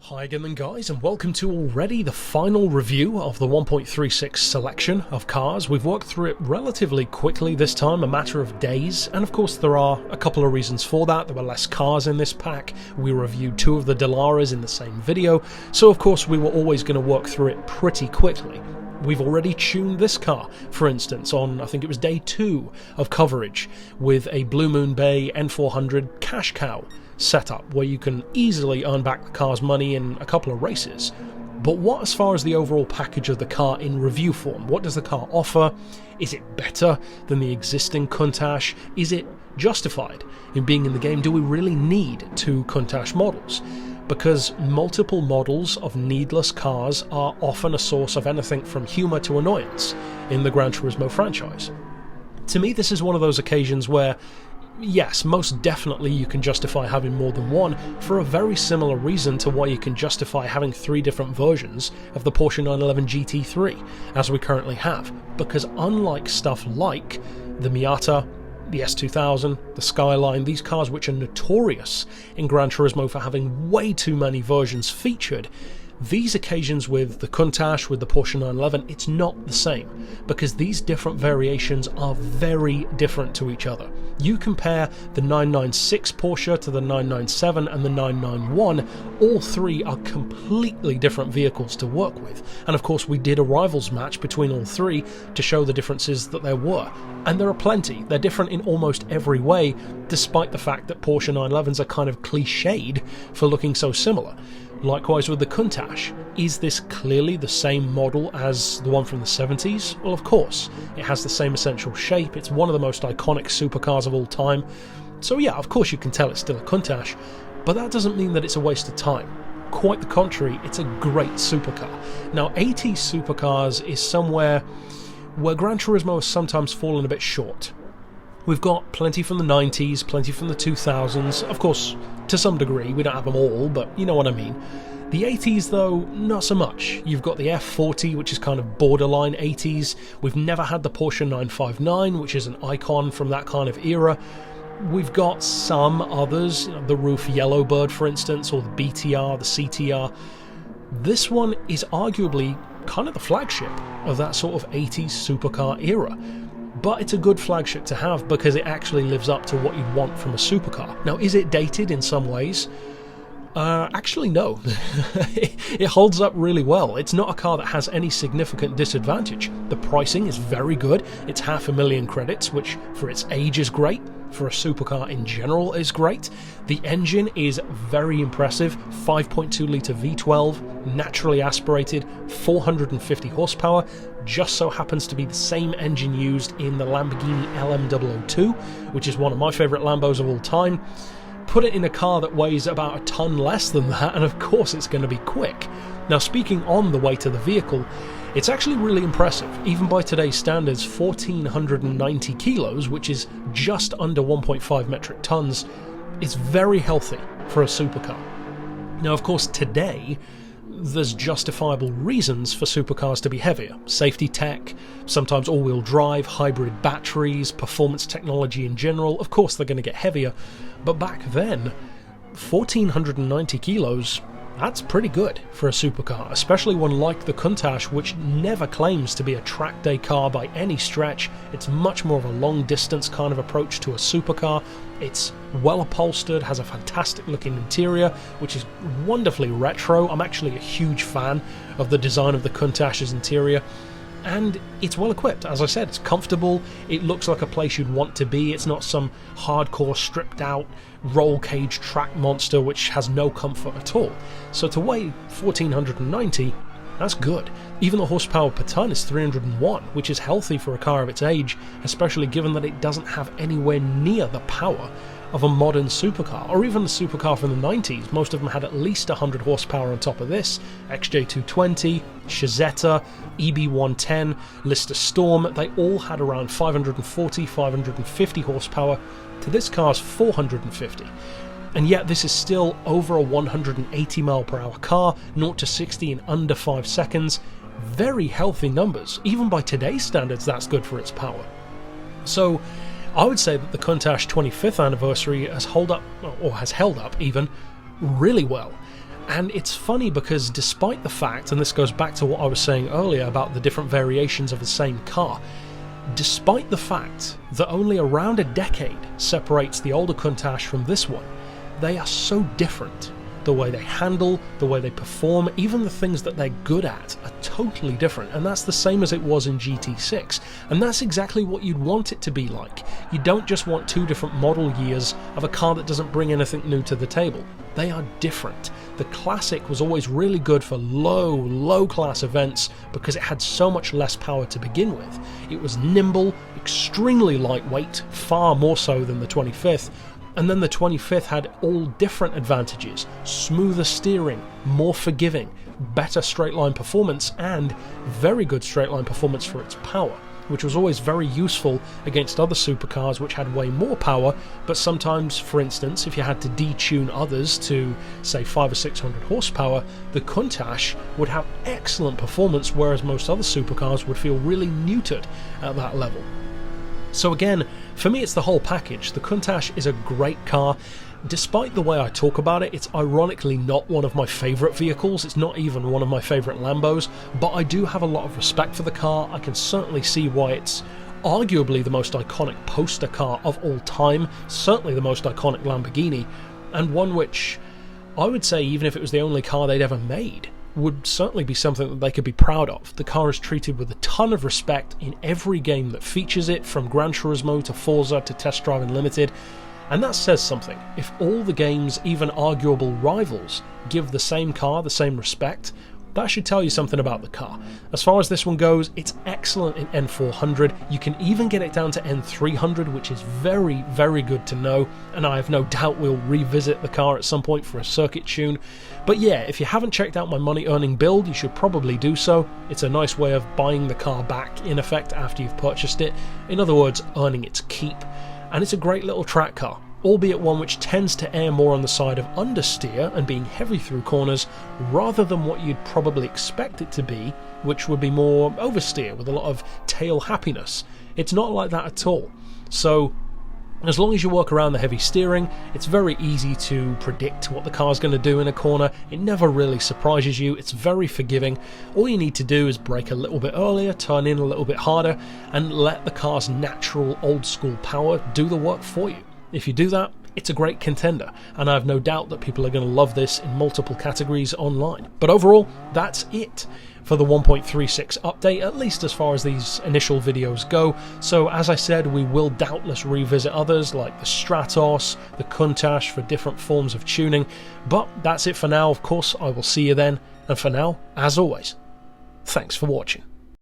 Hi again then guys, and welcome to already the final review of the 1.36 selection of cars. We've worked through it relatively quickly this time, a matter of days, and of course there are a couple of reasons for that. There were less cars in this pack, we reviewed two of the Delaras in the same video, so of course we were always going to work through it pretty quickly. We've already tuned this car, for instance, on I think it was day 2 of coverage, with a Blue Moon Bay N400 cash cow setup where you can easily earn back the car's money in a couple of races. But what, as far as the overall package of the car in review form, what does the car offer? Is it better than the existing Countach? Is it justified in being in the game? Do we really need two Countach models? Because multiple models of needless cars are often a source of anything from humour to annoyance in the Gran Turismo franchise. To me, this is one of those occasions where yes, most definitely you can justify having more than one, for a very similar reason to why you can justify having 3 different versions of the Porsche 911 GT3, as we currently have. Because unlike stuff like the Miata, the S2000, the Skyline, these cars which are notorious in Gran Turismo for having way too many versions featured, these occasions with the Countach, with the Porsche 911, it's not the same, because these different variations are very different to each other. You compare the 996 Porsche to the 997 and the 991, all three are completely different vehicles to work with, and of course we did a rivals match between all three to show the differences that there were, and there are plenty. They're different in almost every way, despite the fact that Porsche 911s are kind of cliched for looking so similar. Likewise with the Countach, is this clearly the same model as the one from the 70s? Well, of course. It has the same essential shape, it's one of the most iconic supercars of all time. So yeah, of course you can tell it's still a Countach, but that doesn't mean that it's a waste of time. Quite the contrary, it's a great supercar. Now, 80s supercars is somewhere where Gran Turismo has sometimes fallen a bit short. We've got plenty from the 90s, plenty from the 2000s, of course, to some degree, we don't have them all, but you know what I mean. The 80s though, not so much. You've got the F40, which is kind of borderline 80s, we've never had the Porsche 959, which is an icon from that kind of era. We've got some others, you know, the Roof Yellowbird for instance, or the BTR, the CTR. This one is arguably kind of the flagship of that sort of 80s supercar era. But it's a good flagship to have because it actually lives up to what you'd want from a supercar. Now, is it dated in some ways? Actually, no. It holds up really well. It's not a car that has any significant disadvantage. The pricing is very good. It's 500,000 credits, which for its age is great. For a supercar in general is great. The engine is very impressive. 5.2 litre V12, naturally aspirated, 450 horsepower. Just so happens to be the same engine used in the Lamborghini LM002, which is one of my favourite Lambos of all time. Put it in a car that weighs about a tonne less than that, and of course it's going to be quick. Now, speaking on the weight of the vehicle, it's actually really impressive. Even by today's standards, 1,490 kilos, which is just under 1.5 metric tonnes, is very healthy for a supercar. Now, of course, today, there's justifiable reasons for supercars to be heavier. Safety tech, sometimes all-wheel drive, hybrid batteries, performance technology in general. Of course they're going to get heavier, but back then, 1,490 kilos, that's pretty good for a supercar, especially one like the Countach, which never claims to be a track day car by any stretch. It's much more of a long distance kind of approach to a supercar. It's well upholstered, has a fantastic looking interior, which is wonderfully retro. I'm actually a huge fan of the design of the Countach's interior. And it's well equipped. As I said, it's comfortable, it looks like a place you'd want to be. It's not some hardcore stripped out roll cage track monster which has no comfort at all. So to weigh 1,490, that's good. Even the horsepower per tonne is 301, which is healthy for a car of its age, especially given that it doesn't have anywhere near the power of a modern supercar, or even a supercar from the 90s. Most of them had at least 100 horsepower on top of this. XJ220, Shazetta, EB110, Lister Storm, they all had around 540, 550 horsepower to this car's 450. And yet this is still over a 180 mile per hour car, 0 to 60 in under 5 seconds. Very healthy numbers. Even by today's standards, that's good for its power. So I would say that the Countach 25th anniversary has held up even really well. And it's funny because despite the fact, and this goes back to what I was saying earlier about the different variations of the same car, despite the fact that only around a decade separates the older Countach from this one, they are so different. The way they handle, the way they perform, even the things that they're good at are totally different, and that's the same as it was in GT6, and that's exactly what you'd want it to be like. You don't just want two different model years of a car that doesn't bring anything new to the table. They are different. The Classic was always really good for low class events because it had so much less power to begin with. It was nimble, extremely lightweight, far more so than the 25th, and then the 25th had all different advantages: smoother steering, more forgiving, better straight line performance, and very good straight line performance for its power, which was always very useful against other supercars which had way more power, but sometimes, for instance, if you had to detune others to, say, 500 or 600 horsepower, the Countach would have excellent performance, whereas most other supercars would feel really neutered at that level. So again, for me it's the whole package. The Countach is a great car. Despite the way I talk about it, it's ironically not one of my favourite vehicles. It's not even one of my favourite Lambos, but I do have a lot of respect for the car. I can certainly see why it's arguably the most iconic poster car of all time, certainly the most iconic Lamborghini, and one which I would say, even if it was the only car they'd ever made, would certainly be something that they could be proud of. The car is treated with a ton of respect in every game that features it, from Gran Turismo to Forza to Test Drive Unlimited, and that says something. If all the game's even arguable rivals give the same car the same respect, that should tell you something about the car. As far as this one goes, it's excellent in N400. You can even get it down to N300, which is very, very good to know, and I have no doubt we'll revisit the car at some point for a circuit tune. But yeah, if you haven't checked out my money-earning build, you should probably do so. It's a nice way of buying the car back, in effect, after you've purchased it. In other words, earning its keep. And it's a great little track car, albeit one which tends to err more on the side of understeer and being heavy through corners, rather than what you'd probably expect it to be, which would be more oversteer with a lot of tail happiness. It's not like that at all. So as long as you work around the heavy steering, it's very easy to predict what the car's going to do in a corner. It never really surprises you. It's very forgiving. All you need to do is brake a little bit earlier, turn in a little bit harder, and let the car's natural old school power do the work for you. If you do that, it's a great contender, and I have no doubt that people are going to love this in multiple categories online. But overall, that's it for the 1.36 update, at least as far as these initial videos go. So as I said, we will doubtless revisit others like the Stratos, the Countach for different forms of tuning, but that's it for now. Of course, I will see you then, and for now, as always, thanks for watching.